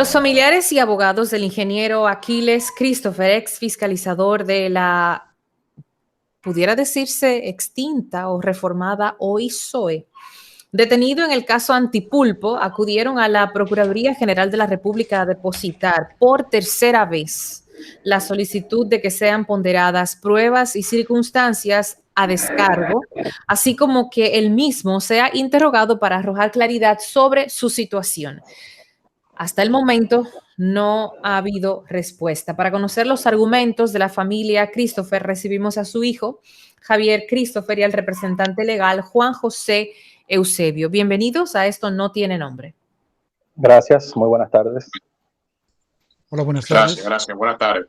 Los familiares y abogados del ingeniero Aquiles Christopher, ex fiscalizador de la, pudiera decirse, extinta o reformada OISOE, detenido en el caso Antipulpo, acudieron a la Procuraduría General de la República a depositar por tercera vez la solicitud de que sean ponderadas pruebas y circunstancias a descargo, así como que él mismo sea interrogado para arrojar claridad sobre su situación. Hasta el momento no ha habido respuesta. Para conocer los argumentos de la familia Christopher, recibimos a su hijo, Javier Christopher, y al representante legal, Juan José Eusebio. Bienvenidos a Esto No Tiene Nombre. Gracias, muy buenas tardes. Hola, buenas tardes. Gracias, buenas tardes.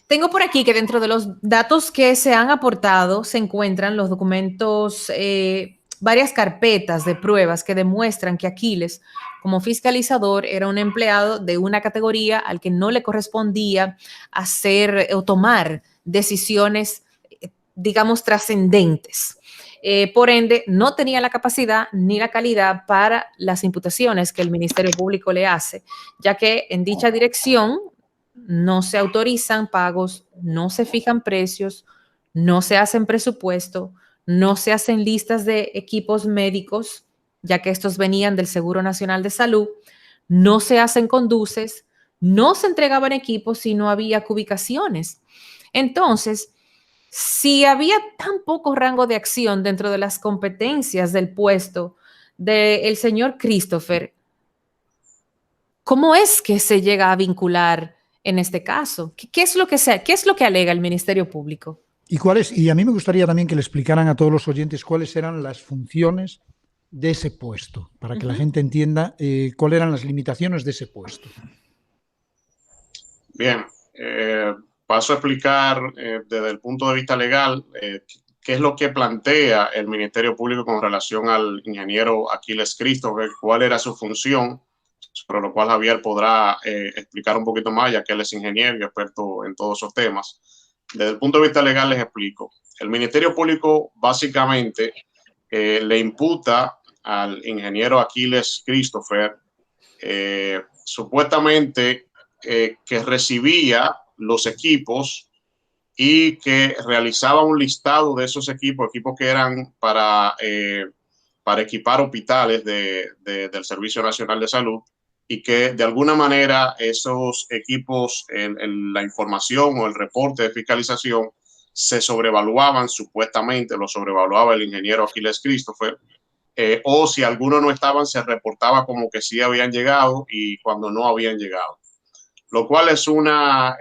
Tengo por aquí que dentro de los datos que se han aportado se encuentran los documentos, varias carpetas de pruebas que demuestran que Aquiles, como fiscalizador, era un empleado de una categoría al que no le correspondía hacer o tomar decisiones, digamos, trascendentes. Por ende, no tenía la capacidad ni la calidad para las imputaciones que el Ministerio Público le hace, ya que en dicha dirección no se autorizan pagos, no se fijan precios, no se hacen presupuesto, no se hacen listas de equipos médicos, ya que estos venían del Seguro Nacional de Salud, no se hacen conduces, no se entregaban equipos si no había cubicaciones. Entonces, si había tan poco rango de acción dentro de las competencias del puesto del señor Christopher, ¿cómo es que se llega a vincular en este caso? ¿Qué es lo que alega el Ministerio Público? Y a mí me gustaría también que le explicaran a todos los oyentes cuáles eran las funciones de ese puesto, para que la gente entienda cuáles eran las limitaciones de ese puesto. Bien, paso a explicar desde el punto de vista legal qué es lo que plantea el Ministerio Público con relación al ingeniero Aquiles Christopher, cuál era su función, sobre lo cual Javier podrá explicar un poquito más, ya que él es ingeniero y experto en todos esos temas. Desde el punto de vista legal les explico. El Ministerio Público básicamente le imputa al ingeniero Aquiles Christopher supuestamente que recibía los equipos y que realizaba un listado de esos equipos que eran para equipar hospitales del Servicio Nacional de Salud, y que de alguna manera esos equipos, en la información o el reporte de fiscalización, se sobrevaluaban, supuestamente lo sobrevaluaba el ingeniero Aquiles Christopher, o si algunos no estaban, se reportaba como que sí habían llegado y cuando no habían llegado, lo cual es una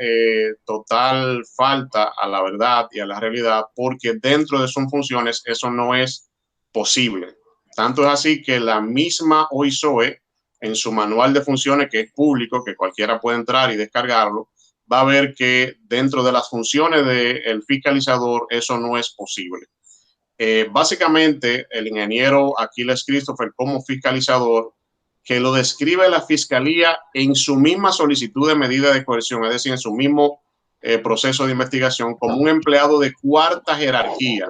total falta a la verdad y a la realidad, porque dentro de sus funciones eso no es posible. Tanto es así que la misma OISOE, en su manual de funciones, que es público, que cualquiera puede entrar y descargarlo, va a ver que dentro de las funciones del fiscalizador eso no es posible. Básicamente, el ingeniero Aquiles Christopher como fiscalizador, que lo describe la Fiscalía en su misma solicitud de medida de coerción, es decir, en su mismo proceso de investigación, como un empleado de cuarta jerarquía,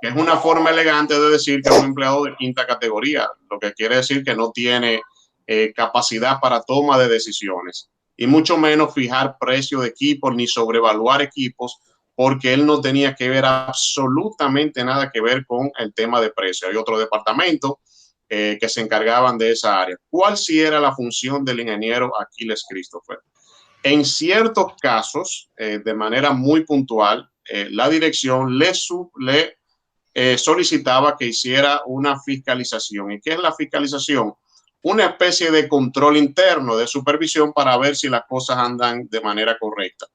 que es una forma elegante de decir que es un empleado de quinta categoría, lo que quiere decir que no tiene capacidad para toma de decisiones, y mucho menos fijar precio de equipos ni sobrevaluar equipos, porque él no tenía que ver absolutamente nada que ver con el tema de precio. Hay otro departamento que se encargaban de esa área. ¿Cuál sí era la función del ingeniero Aquiles Christopher? En ciertos casos, de manera muy puntual, la dirección le solicitaba que hiciera una fiscalización. ¿Y qué es la fiscalización? Una especie de control interno de supervisión para ver si las cosas andan de manera correcta.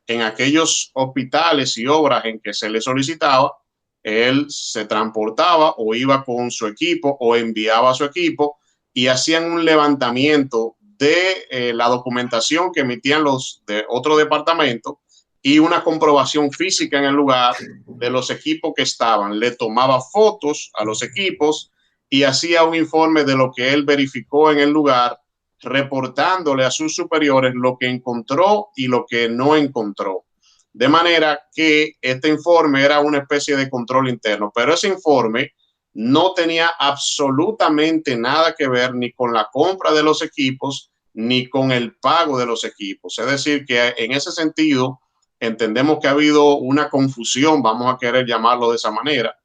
En aquellos hospitales y obras en que se le solicitaba, él se transportaba o iba con su equipo o enviaba a su equipo y hacían un levantamiento de la documentación que emitían los de otro departamento y una comprobación física en el lugar de los equipos que estaban. Le tomaba fotos a los equipos y hacía un informe de lo que él verificó en el lugar, reportándole a sus superiores lo que encontró y lo que no encontró. De manera que este informe era una especie de control interno, pero ese informe no tenía absolutamente nada que ver ni con la compra de los equipos, ni con el pago de los equipos. Es decir, que en ese sentido entendemos que ha habido una confusión, vamos a querer llamarlo de esa manera,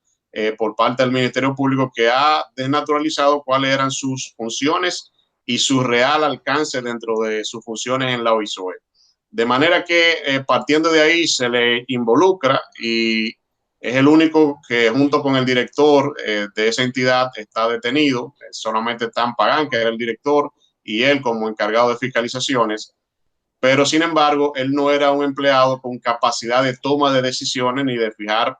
por parte del Ministerio Público, que ha desnaturalizado cuáles eran sus funciones y su real alcance dentro de sus funciones en la OISOE. De manera que partiendo de ahí se le involucra y es el único que junto con el director de esa entidad está detenido. Solamente están Pagán, que era el director, y él como encargado de fiscalizaciones. Pero sin embargo, él no era un empleado con capacidad de toma de decisiones, ni de fijar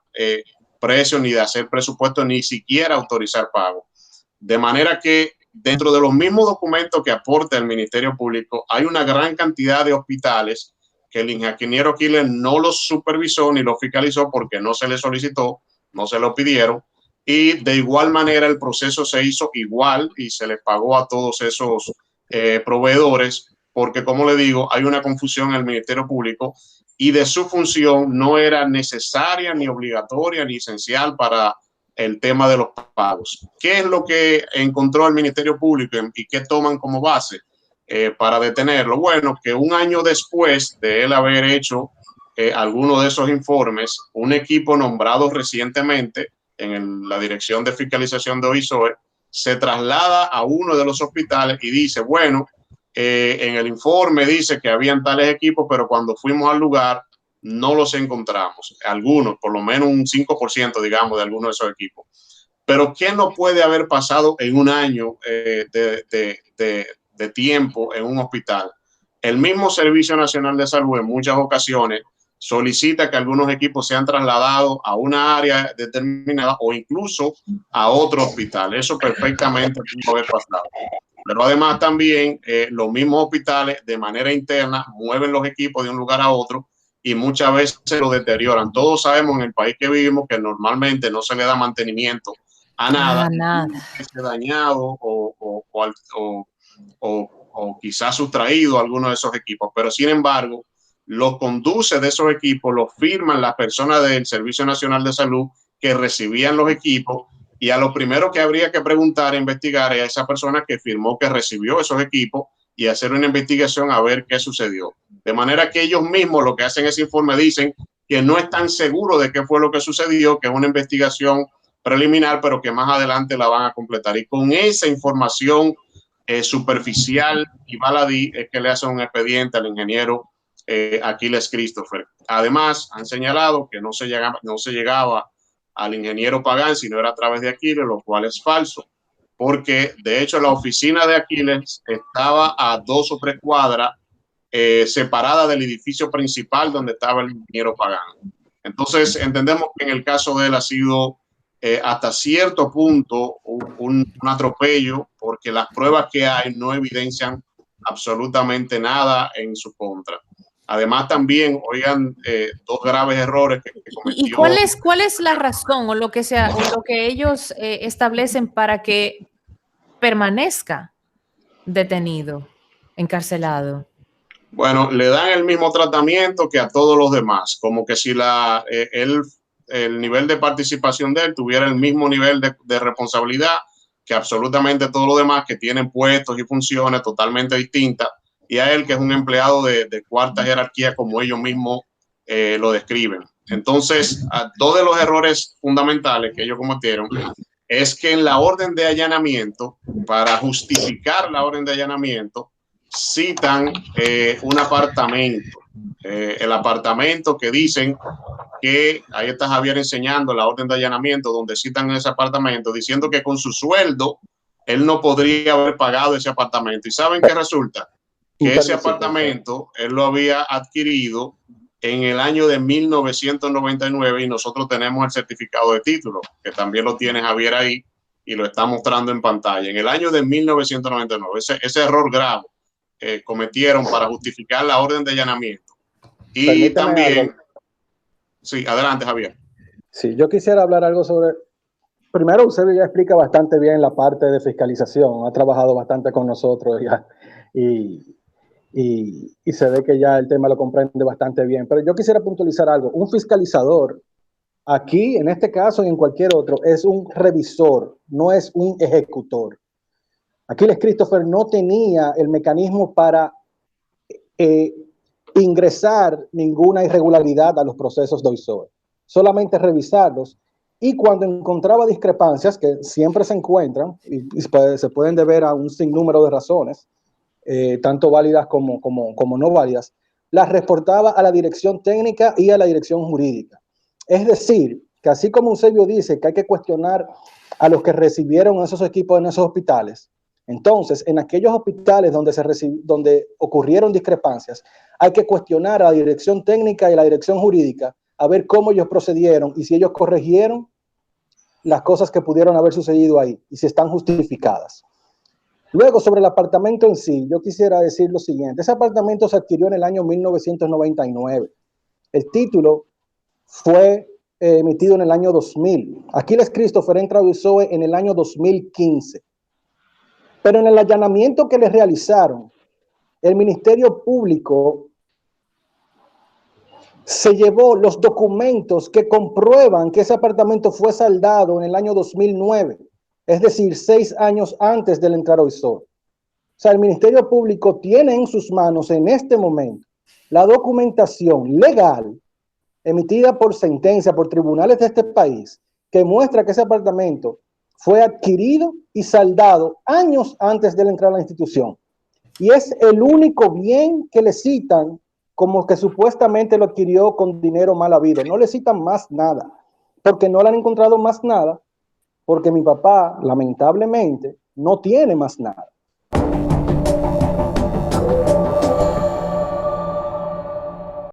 precios, ni de hacer presupuestos, ni siquiera autorizar pago. De manera que dentro de los mismos documentos que aporta el Ministerio Público, hay una gran cantidad de hospitales que el ingeniero Aquiles no los supervisó ni los fiscalizó porque no se le solicitó, no se lo pidieron. Y de igual manera el proceso se hizo igual y se les pagó a todos esos proveedores, porque como le digo, hay una confusión en el Ministerio Público y de su función no era necesaria, ni obligatoria, ni esencial para el tema de los pagos. ¿Qué es lo que encontró el Ministerio Público y qué toman como base para detenerlo? Bueno, que un año después de él haber hecho algunos de esos informes, un equipo nombrado recientemente en la Dirección de Fiscalización de OISOE se traslada a uno de los hospitales y dice, bueno, en el informe dice que habían tales equipos, pero cuando fuimos al lugar no los encontramos. Algunos, por lo menos un 5%, digamos, de algunos de esos equipos. Pero ¿qué no puede haber pasado en un año de tiempo en un hospital? El mismo Servicio Nacional de Salud en muchas ocasiones solicita que algunos equipos sean trasladados a una área determinada o incluso a otro hospital. Eso perfectamente puede haber pasado. Pero además también los mismos hospitales de manera interna mueven los equipos de un lugar a otro y muchas veces lo deterioran. Todos sabemos en el país que vivimos que normalmente no se le da mantenimiento a nada, que esté dañado o quizás sustraído alguno de esos equipos, pero sin embargo los conduce de esos equipos los firman las personas del Servicio Nacional de Salud que recibían los equipos, y a lo primero que habría que preguntar e investigar es a esa persona que firmó que recibió esos equipos y hacer una investigación a ver qué sucedió. De manera que ellos mismos lo que hacen ese informe dicen que no están seguros de qué fue lo que sucedió, que es una investigación preliminar, pero que más adelante la van a completar. Y con esa información superficial y baladí es que le hacen un expediente al ingeniero Aquiles Christopher. Además, han señalado que no se llegaba al ingeniero Pagán, sino era a través de Aquiles, lo cual es falso, porque de hecho la oficina de Aquiles estaba a 2 o 3 cuadras separada del edificio principal donde estaba el ingeniero Pagán. Entonces entendemos que en el caso de él ha sido hasta cierto punto un atropello, porque las pruebas que hay no evidencian absolutamente nada en su contra. Además también, oigan, 2 graves errores que cometió. ¿Y cuál es la razón o lo que ellos establecen para que permanezca detenido, encarcelado? Bueno, le dan el mismo tratamiento que a todos los demás, como que si el nivel de participación de él tuviera el mismo nivel de responsabilidad que absolutamente todos los demás, que tienen puestos y funciones totalmente distintas, y a él, que es un empleado de cuarta jerarquía, como ellos mismos lo describen. Entonces, 2 de los errores fundamentales que ellos cometieron es que en la orden de allanamiento, para justificar la orden de allanamiento, citan un apartamento, el apartamento que dicen que, ahí está Javier enseñando la orden de allanamiento, donde citan ese apartamento, diciendo que con su sueldo él no podría haber pagado ese apartamento. ¿Y saben qué resulta? Que ese apartamento él lo había adquirido en el año de 1999 y nosotros tenemos el certificado de título, que también lo tiene Javier ahí y lo está mostrando en pantalla. En el año de 1999, ese error grave cometieron para justificar la orden de allanamiento. Y permítame también... Algo. Sí, adelante, Javier. Sí, yo quisiera hablar algo sobre... Primero, usted ya explica bastante bien la parte de fiscalización, ha trabajado bastante con nosotros ya, y se ve que ya el tema lo comprende bastante bien. Pero yo quisiera puntualizar algo. Un fiscalizador, aquí, en este caso y en cualquier otro, es un revisor, no es un ejecutor. Aquiles Christopher no tenía el mecanismo para ingresar ninguna irregularidad a los procesos de OISOE, solamente revisarlos, y cuando encontraba discrepancias, que siempre se encuentran, y se pueden deber a un sinnúmero de razones, tanto válidas como no válidas, las reportaba a la dirección técnica y a la dirección jurídica. Es decir, que así como Eusebio dice que hay que cuestionar a los que recibieron esos equipos en esos hospitales, entonces en aquellos hospitales donde ocurrieron discrepancias, hay que cuestionar a la dirección técnica y a la dirección jurídica a ver cómo ellos procedieron y si ellos corrigieron las cosas que pudieron haber sucedido ahí y si están justificadas. Luego, sobre el apartamento en sí, yo quisiera decir lo siguiente. Ese apartamento se adquirió en el año 1999. El título fue emitido en el año 2000. Aquiles Christopher entra a OISOE en el año 2015. Pero en el allanamiento que le realizaron, el Ministerio Público se llevó los documentos que comprueban que ese apartamento fue saldado en el año 2009, es decir, 6 años antes de entrar a OISOE. O sea, el Ministerio Público tiene en sus manos en este momento la documentación legal emitida por sentencia, por tribunales de este país, que muestra que ese apartamento fue adquirido y saldado años antes de entrar a la institución. Y es el único bien que le citan como que supuestamente lo adquirió con dinero mal habido. No le citan más nada, porque no le han encontrado más nada, porque mi papá, lamentablemente, no tiene más nada.